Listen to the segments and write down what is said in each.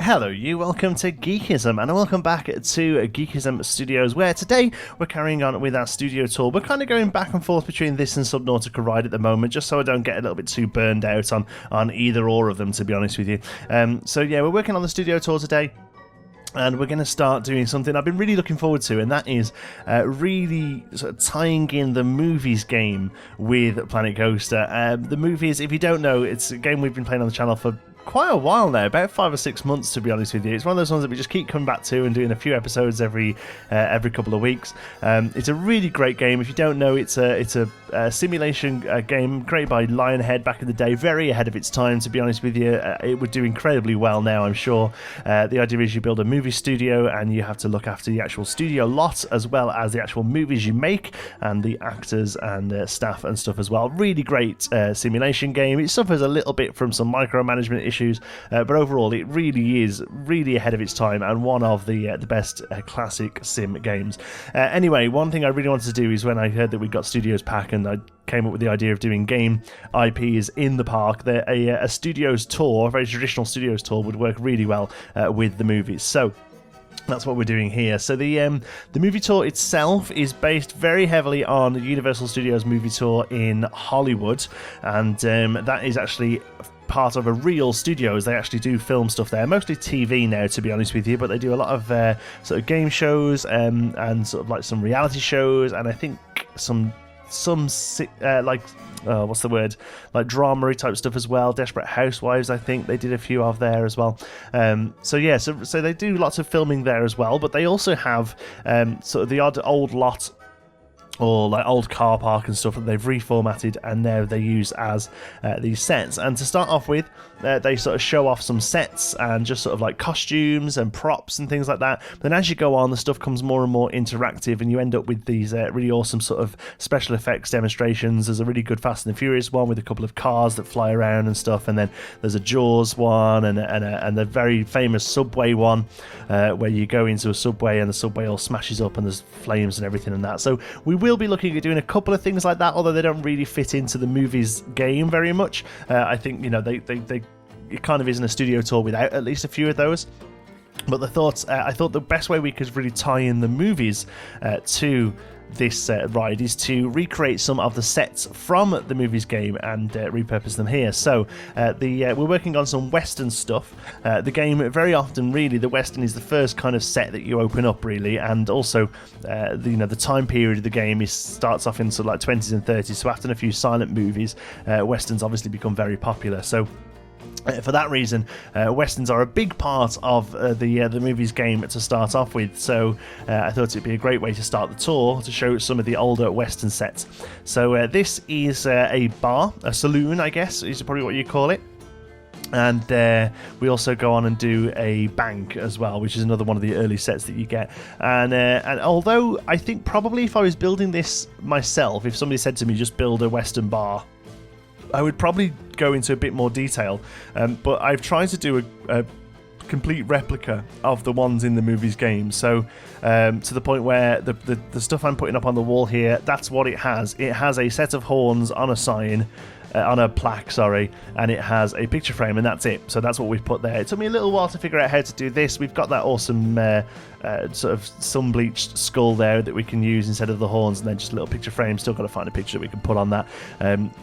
Hello you, welcome to Geekism, and welcome back to Geekism Studios, where today we're carrying on with our studio tour. We're kind of going back and forth between this and Subnautica Ride at the moment, just so I don't get a little bit too burned out on either or of them, to be honest with you. So yeah, we're working on the studio tour today. And we're going to start doing something I've been really looking forward to, and that is really sort of tying in the movies game with Planet Coaster. The movies, if you don't know, it's a game we've been playing on the channel for quite a while now, about 5 or 6 months, to be honest with you. It's one of those ones that we just keep coming back to and doing a few episodes every couple of weeks. It's a really great game. If you don't know, it's a simulation game created by Lionhead back in the day, very ahead of its time, to be honest with you. It would do incredibly well now, I'm sure. The idea is you build a movie studio and you have to look after the actual studio lot as well as the actual movies you make and the actors and staff and stuff as well. Really great simulation game. It suffers a little bit from some micromanagement issues, but overall it really is really ahead of its time and one of the best classic sim games. Anyway, one thing I really wanted to do is when I heard that we got Studios Pack and I came up with the idea of doing game IPs in the park, that a Studios tour, a very traditional Studios tour, would work really well with the movies. So that's what we're doing here. So the movie tour itself is based very heavily on the Universal Studios movie tour in Hollywood, and that is actually part of a real studios. They actually do film stuff there, mostly TV now, to be honest with you, but they do a lot of sort of game shows and sort of like some reality shows, and I think some like what's the word, like drama type stuff as well. Desperate Housewives, I think they did a few of there as well. So they do lots of filming there as well, but they also have sort of the odd old lot or like old car park and stuff that they've reformatted and now they use as these sets. And to start off with, they sort of show off some sets and just sort of like costumes and props and things like that. But then as you go on, the stuff comes more and more interactive and you end up with these really awesome sort of special effects demonstrations. There's a really good Fast and the Furious one with a couple of cars that fly around and stuff, and then there's a Jaws one and the very famous subway one where you go into a subway and the subway all smashes up and there's flames and everything and that. So we will be looking at doing a couple of things like that, although they don't really fit into the movies game very much. I think, you know, it kind of isn't a studio tour without at least a few of those. But I thought the best way we could really tie in the movies to this ride is to recreate some of the sets from the movies game and repurpose them here. So we're working on some Western stuff. The game, very often, really, the Western is the first kind of set that you open up, really, and also the time period of the game starts off in sort of like 20s and 30s. So after a few silent movies, Westerns obviously become very popular. So for that reason, Westerns are a big part of the movies game to start off with, so I thought it'd be a great way to start the tour to show some of the older Western sets. So this is a bar, a saloon, I guess, is probably what you call it. And we also go on and do a bank as well, which is another one of the early sets that you get. And although I think probably if I was building this myself, if somebody said to me just build a Western bar, I would probably go into a bit more detail, but I've tried to do a complete replica of the ones in the movies game. So to the point where the stuff I'm putting up on the wall here, that's what it has. It has a set of horns on a sign, on a plaque, and it has a picture frame, and that's it. So that's what we've put there. It took me a little while to figure out how to do this. We've got that awesome sort of sun-bleached skull there that we can use instead of the horns, and then just a little picture frame. Still got to find a picture that we can put on that.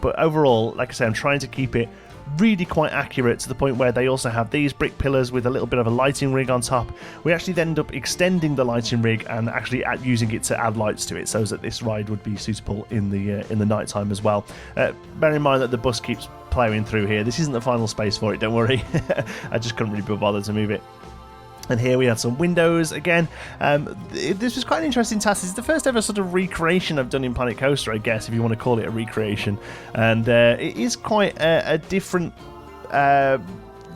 But overall, like I say, I'm trying to keep it really quite accurate to the point where they also have these brick pillars with a little bit of a lighting rig on top. We actually then end up extending the lighting rig and actually using it to add lights to it, so that this ride would be suitable in the night time as well. Bear in mind that the bus keeps ploughing through here. This isn't the final space for it, don't worry. I just couldn't really be bothered to move it. And here we have some windows again. This was quite an interesting task. This is the first ever sort of recreation I've done in Planet Coaster, I guess, if you want to call it a recreation. And it is quite a different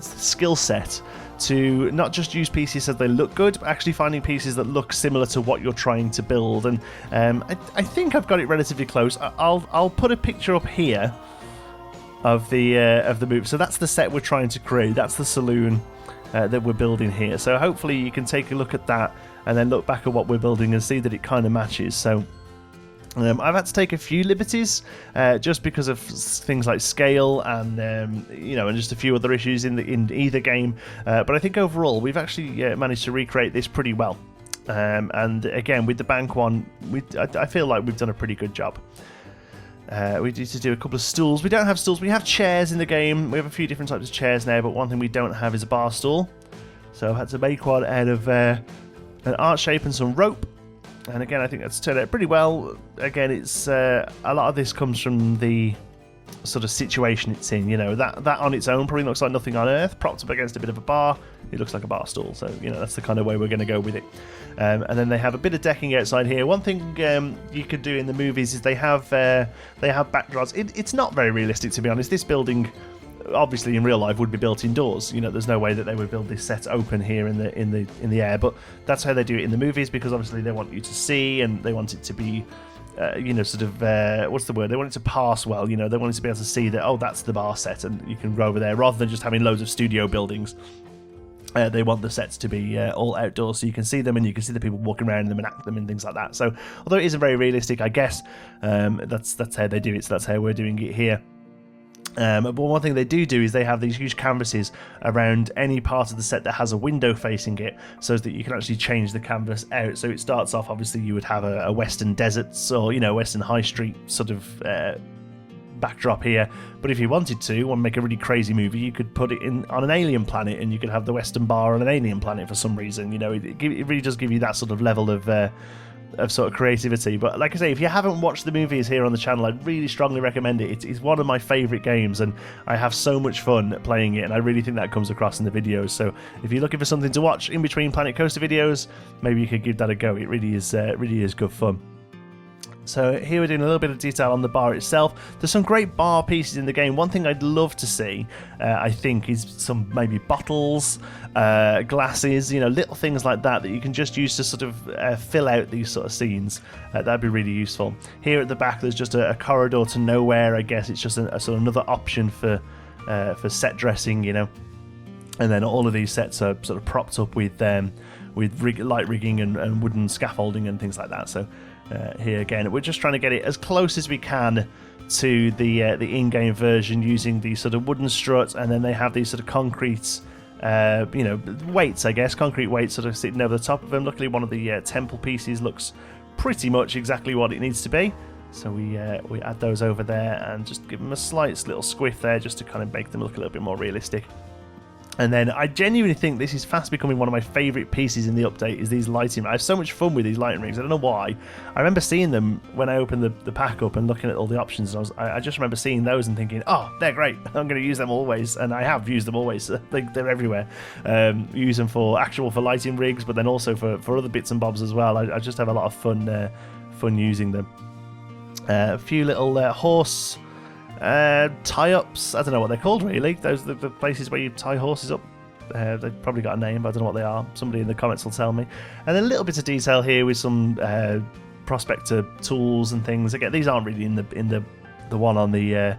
skill set to not just use pieces so they look good, but actually finding pieces that look similar to what you're trying to build. And I think I've got it relatively close. I'll put a picture up here of the move. So that's the set we're trying to create. That's the saloon that we're building here. So hopefully you can take a look at that and then look back at what we're building and see that it kind of matches. So I've had to take a few liberties just because of things like scale and and just a few other issues in either game. But I think overall we've actually managed to recreate this pretty well. And again, with the bank one, I feel like we've done a pretty good job. We need to do a couple of stools. We don't have stools. We have chairs in the game. We have a few different types of chairs now, but one thing we don't have is a bar stool. So I've had to make one out of an arch shape and some rope. And again, I think that's turned out pretty well. Again, it's a lot of this comes from the sort of situation it's in. That on its own probably looks like nothing on Earth. Propped up against a bit of a bar, it looks like a bar stool. So that's the kind of way we're going to go with it. And then they have a bit of decking outside here. One thing you could do in the movies is they have backdrops. It's not very realistic, to be honest. This building, obviously in real life, would be built indoors. There's no way that they would build this set open here in the air, but that's how they do it in the movies, because obviously they want you to see and they want it to be what's the word, they want it to pass well. They want it to be able to see that, oh, that's the bar set and you can go over there, rather than just having loads of studio buildings. They want the sets to be all outdoors, so you can see them and you can see the people walking around them and act them and things like that. So although it isn't very realistic, I guess that's how they do it, so that's how we're doing it here. But one thing they do is they have these huge canvases around any part of the set that has a window facing it, so that you can actually change the canvas out. So it starts off, obviously you would have a western deserts or western high street sort of backdrop here, but if you wanted to make a really crazy movie, you could put it on an alien planet and you could have the western bar on an alien planet for some reason. It really does give you that sort of level of sort of creativity. But like I say, if you haven't watched the movies here on the channel, I'd really strongly recommend it. It's one of my favourite games and I have so much fun playing it, and I really think that comes across in the videos. So if you're looking for something to watch in between Planet Coaster videos, maybe you could give that a go. It really is good fun. So here we're doing a little bit of detail on the bar itself. There's some great bar pieces in the game. One thing I'd love to see, I think, is some maybe bottles, glasses, little things like that you can just use to sort of fill out these sort of scenes. That'd be really useful. Here at the back, there's just a corridor to nowhere. I guess it's just a sort of another option for set dressing, And then all of these sets are sort of propped up with light rigging and wooden scaffolding and things like that. So here again, we're just trying to get it as close as we can to the in-game version, using these sort of wooden struts, and then they have these sort of concrete weights, I guess, concrete weights sort of sitting over the top of them. Luckily, one of the temple pieces looks pretty much exactly what it needs to be, so we add those over there and just give them a slight little squiff there, just to kind of make them look a little bit more realistic. And then I genuinely think this is fast becoming one of my favourite pieces in the update, is these lighting. I have so much fun with these lighting rigs. I don't know why. I remember seeing them when I opened the pack up and looking at all the options. And I just remember seeing those and thinking, oh, they're great. I'm going to use them always. And I have used them always. They're everywhere. Use them for lighting rigs, but then also for other bits and bobs as well. I just have a lot of fun using them. A few little horse tie-ups. I don't know what they're called, really. Those are the places where you tie horses up. They've probably got a name, but I don't know what they are. Somebody in the comments will tell me. And then a little bit of detail here with some prospector tools and things. Again, these aren't really in the one on the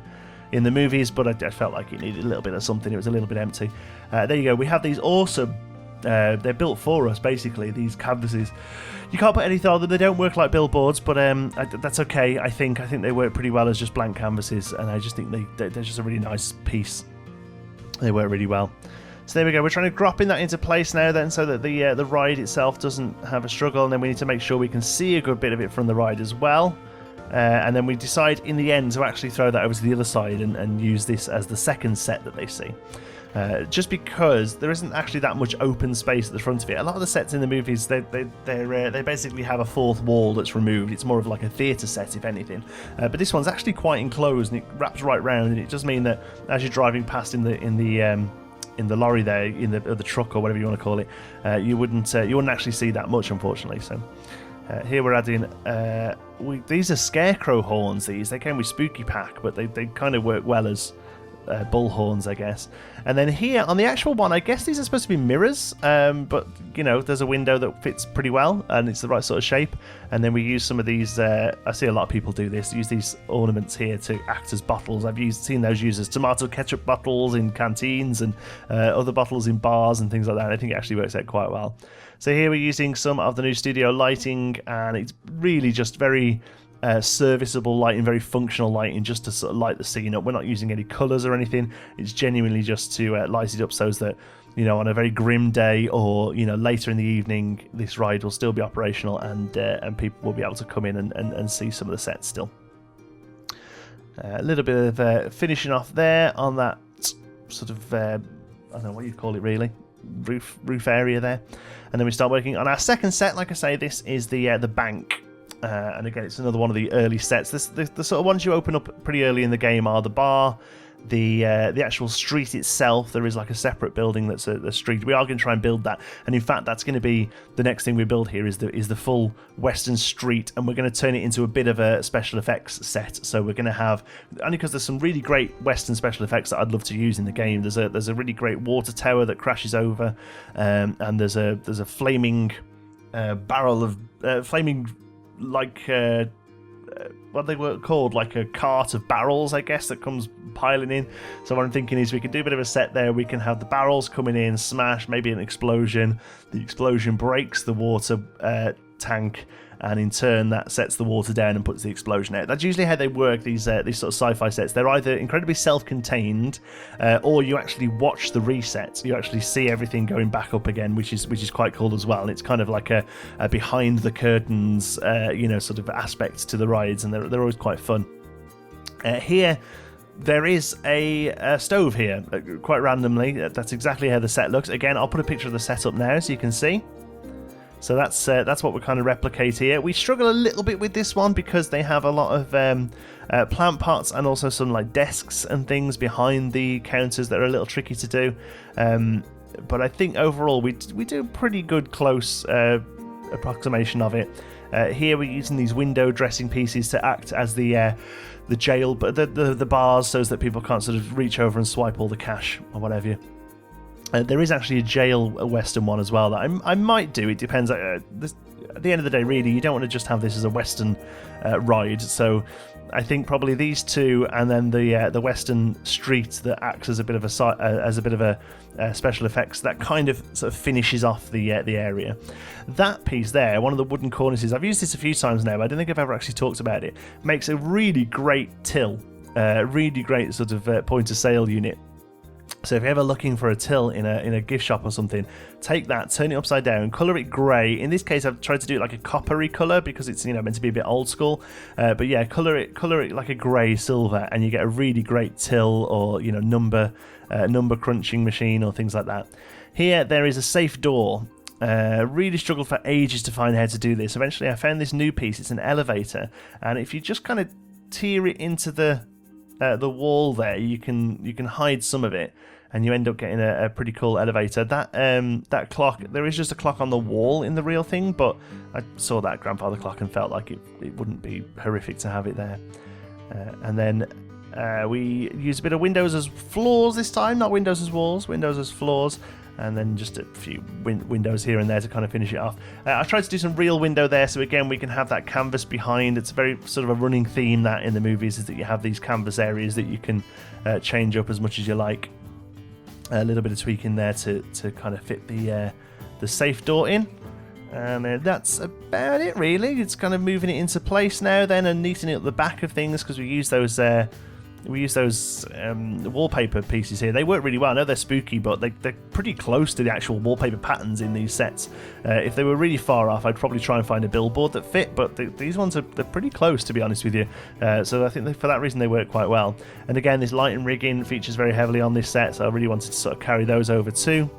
in the movies, but I felt like it needed a little bit of something. It was a little bit empty. There you go. We have these awesome. They're built for us, basically, these canvases. You can't put anything on them. They don't work like billboards, but that's okay. I think they work pretty well as just blank canvases, and I just think they're just a really nice piece. They work really well. So there we go. We're trying to dropping that into place now, then, so that the ride itself doesn't have a struggle, and then we need to make sure we can see a good bit of it from the ride as well. And then we decide in the end to actually throw that over to the other side and use this as the second set that they see. Just because there isn't actually that much open space at the front of it. A lot of the sets in the movies, they basically have a fourth wall that's removed. It's more of like a theatre set, if anything. But this one's actually quite enclosed, and it wraps right round. And it does mean that as you're driving past in the lorry there, or the truck, or whatever you want to call it, you wouldn't actually see that much, unfortunately. So here we're adding. These are scarecrow horns. They came with Spooky Pack, but they kind of work well as bull horns, I guess. And then here on the actual one, I guess these are supposed to be mirrors, but there's a window that fits pretty well and it's the right sort of shape. And then we use some of these, I see a lot of people do this, use these ornaments here to act as bottles. I've seen those used as tomato ketchup bottles in canteens and other bottles in bars and things like that. I think it actually works out quite well. So here we're using some of the new studio lighting, and it's really just very serviceable lighting, very functional lighting, just to sort of light the scene up. We're not using any colours or anything. It's genuinely just to light it up so that, you know, on a very grim day or, you know, later in the evening, this ride will still be operational and people will be able to come in and see some of the sets still. A little bit of finishing off there on that sort of, I don't know what you'd call it really, roof area there. And then we start working on our second set. Like I say, this is the bank. And again, it's another one of the early sets. The sort of ones you open up pretty early in the game are the bar, the actual street itself. There is like a separate building that's a street. We are going to try and build that, and in fact, that's going to be the next thing we build here is the full western street, and we're going to turn it into a bit of a special effects set. So we're going to have, only because there's some really great western special effects that I'd love to use in the game. There's a really great water tower that crashes over, and there's a flaming barrel of flaming. Like what they were called, like a cart of barrels, I guess, that comes piling in. So what I'm thinking is we can do a bit of a set there. We can have the barrels coming in, smash, maybe an explosion. The explosion breaks the water tank, and in turn that sets the water down and puts the explosion out. That's usually how they work, these sort of sci-fi sets. They're either incredibly self-contained, or you actually watch the resets. You actually see everything going back up again, which is quite cool as well. And it's kind of like a behind the curtains, you know, sort of aspect to the rides, and they're always quite fun. Here, there is a stove here, quite randomly. That's exactly how the set looks. Again, I'll put a picture of the setup now so you can see. So that's what we kind of replicate here. We struggle a little bit with this one because they have a lot of plant pots and also some like desks and things behind the counters that are a little tricky to do. But I think overall we do a pretty good close approximation of it. Here we're using these window dressing pieces to act as the jail, but the bars, so that people can't sort of reach over and swipe all the cash or whatever. There is actually a jail western one as well that I might do. It depends. At the end of the day, really, you don't want to just have this as a western ride. So I think probably these two, and then the western street that acts as a bit of a special effects that kind of sort of finishes off the area. That piece there, one of the wooden cornices. I've used this a few times now, but I don't think I've ever actually talked about it. Makes a really great till, really great sort of point of sale unit. So if you're ever looking for a till in a gift shop or something, take that, turn it upside down, colour it grey. In this case, I've tried to do it like a coppery colour because it's, you know, meant to be a bit old school. But yeah, colour it like a grey silver, and you get a really great till, or, you know, number crunching machine or things like that. Here there is a safe door. Really struggled for ages to find how to do this. Eventually, I found this new piece. It's an elevator, and if you just kind of tear it into the wall there, you can hide some of it, and you end up getting a pretty cool elevator. That clock, there is just a clock on the wall in the real thing, but I saw that grandfather clock and felt like it wouldn't be horrific to have it there. And then we use a bit of windows as floors this time, not windows as walls, windows as floors. And then just a few windows here and there to kind of finish it off. I've tried to do some real window there, so again we can have that canvas behind. It's very sort of a running theme that in the movies is that you have these canvas areas that you can change up as much as you like. A little bit of tweaking there to kind of fit the safe door in. And that's about it really. It's kind of moving it into place now then, and neatening up the back of things, because we use those wallpaper pieces here. They work really well. I know they're spooky, but they're pretty close to the actual wallpaper patterns in these sets. If they were really far off, I'd probably try and find a billboard that fit, but these ones they're pretty close, to be honest with you. So I think for that reason they work quite well. And again, this light and rigging features very heavily on this set, so I really wanted to sort of carry those over too.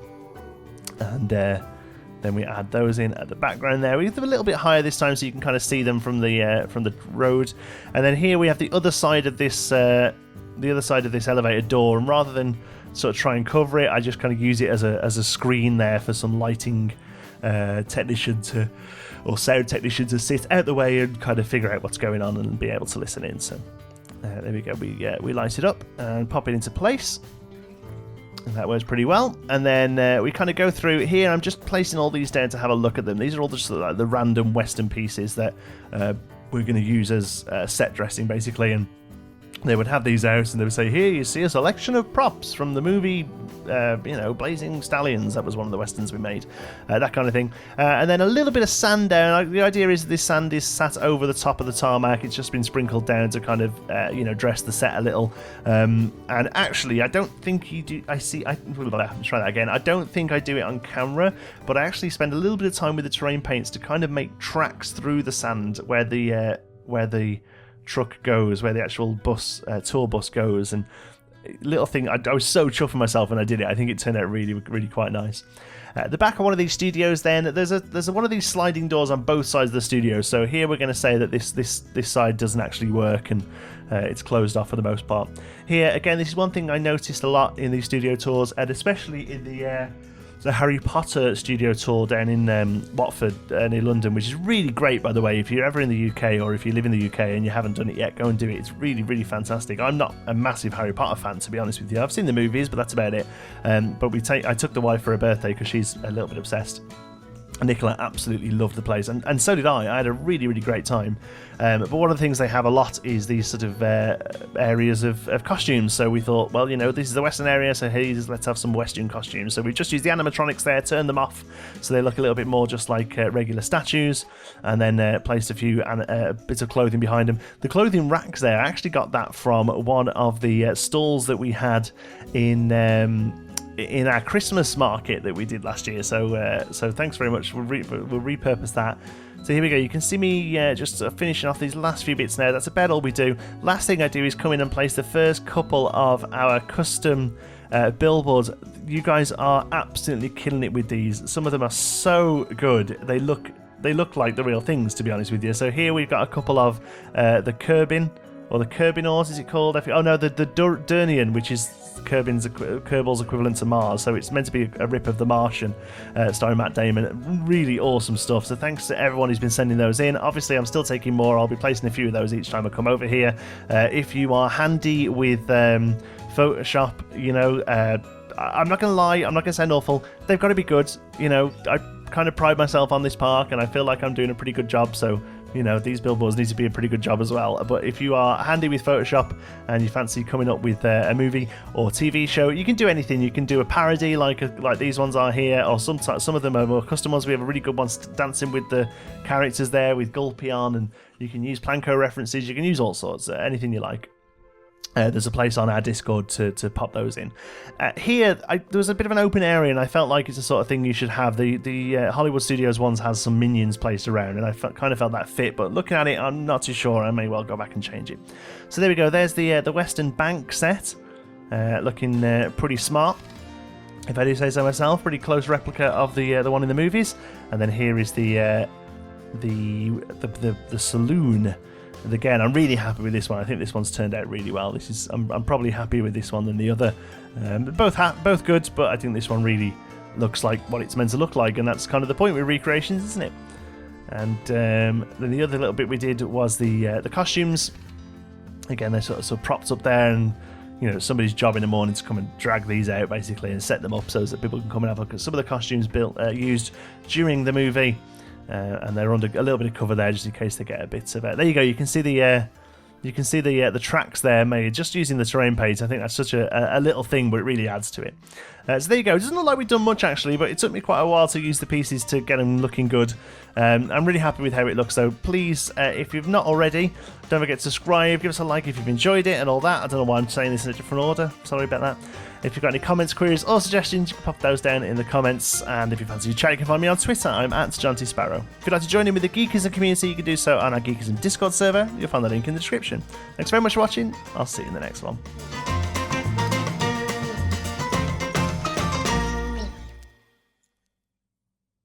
And then we add those in at the background there. We have them a little bit higher this time so you can kind of see them from the road. And then here we have the other side of this elevator door, and rather than sort of try and cover it, I just kind of use it as a screen there for some lighting technician or sound technician to sit out the way and kind of figure out what's going on and be able to listen in. So there we go. We light it up and pop it into place. And that works pretty well. And then we kind of go through here. I'm just placing all these down to have a look at them. These are all just like the random Western pieces that we're going to use as set dressing, basically. And they would have these out, and they would say, "Here you see a selection of props from the movie Blazing Stallions. That was one of the westerns we made, that kind of thing. And then a little bit of sand down. The idea is this sand is sat over the top of the tarmac. It's just been sprinkled down to kind of dress the set a little. And actually, I don't think you do. Let's try that again. I don't think I do it on camera, but I actually spend a little bit of time with the terrain paints to kind of make tracks through the sand where the truck goes, where the actual tour bus goes, and little thing. I was so chuffing myself when I did it. I think it turned out really, really quite nice. At the back of one of these studios, then there's one of these sliding doors on both sides of the studio. So here we're going to say that this side doesn't actually work, and it's closed off for the most part. Here again, this is one thing I noticed a lot in these studio tours, and especially in the Harry Potter studio tour down in Watford near London, which is really great, by the way. If you're ever in the UK, or if you live in the UK and you haven't done it yet, go and do it. It's really, really fantastic. I'm not a massive Harry Potter fan, to be honest with you. I've seen the movies, but that's about it. But I took the wife for her birthday because she's a little bit obsessed. Nicola absolutely loved the place, and so did I. I had a really, really great time. But one of the things they have a lot is these sort of areas of costumes. So we thought, well, this is the Western area, so hey, let's have some Western costumes. So we just used the animatronics there, turned them off, so they look a little bit more just like regular statues, and then placed a few bits of clothing behind them. The clothing racks there, I actually got that from one of the stalls that we had in our Christmas market that we did last year. So thanks very much. We'll repurpose that. So here we go. You can see me just finishing off these last few bits now. That's about all we do. Last thing I do is come in and place the first couple of our custom billboards. You guys are absolutely killing it with these. Some of them are so good. They look like the real things, to be honest with you. So here we've got a couple of the Kerbin, or the Kerbinors, is it called? Oh no, the Durnian, which is Kerbals equivalent to Mars, so it's meant to be a rip of The Martian, starring Matt Damon. Really awesome stuff. So thanks to everyone who's been sending those in. Obviously, I'm still taking more. I'll be placing a few of those each time I come over here. If you are handy with Photoshop, I'm not going to lie, I'm not going to sound awful. They've got to be good. I kind of pride myself on this park, and I feel like I'm doing a pretty good job, so these billboards need to be a pretty good job as well. But if you are handy with Photoshop and you fancy coming up with a movie or TV show, you can do anything. You can do a parody like these ones are here, or some of them are more custom ones. We have a really good one dancing with the characters there with Gulpion, and you can use Planko references. You can use all sorts, anything you like. There's a place on our Discord to pop those in. Here, there was a bit of an open area, and I felt like it's the sort of thing you should have. The Hollywood Studios ones has some minions placed around, and I kind of felt that fit, but looking at it, I'm not too sure. I may well go back and change it. So there we go. There's the Western Bank set, looking pretty smart, if I do say so myself. Pretty close replica of the one in the movies. And then here is the saloon. And again, I'm really happy with this one. I think this one's turned out really well. I'm probably happier with this one than the other. Both good, but I think this one really looks like what it's meant to look like, and that's kind of the point with recreations, isn't it? And then the other little bit we did was the costumes. Again, they're sort of propped up there, and somebody's job in the morning to come and drag these out basically and set them up so that people can come and have a look at some of the costumes used during the movie. And they're under a little bit of cover there just in case they get a bit of there you go. You can see the tracks there made just using the terrain paint. I think that's such a little thing, but it really adds to it. So there you go. It doesn't look like we've done much actually, but it took me quite a while to use the pieces to get them looking good. I'm really happy with how it looks, though. Please, if you've not already, don't forget to subscribe, give us a like if you've enjoyed it and all that. I don't know why I'm saying this in a different order. Sorry about that. If you've got any comments, queries, or suggestions, you can pop those down in the comments. And if you fancy a chat, you can find me on Twitter. I'm at John T. Sparrow. If you'd like to join in with the Geekism community, you can do so on our Geekism Discord server. You'll find the link in the description. Thanks very much for watching. I'll see you in the next one.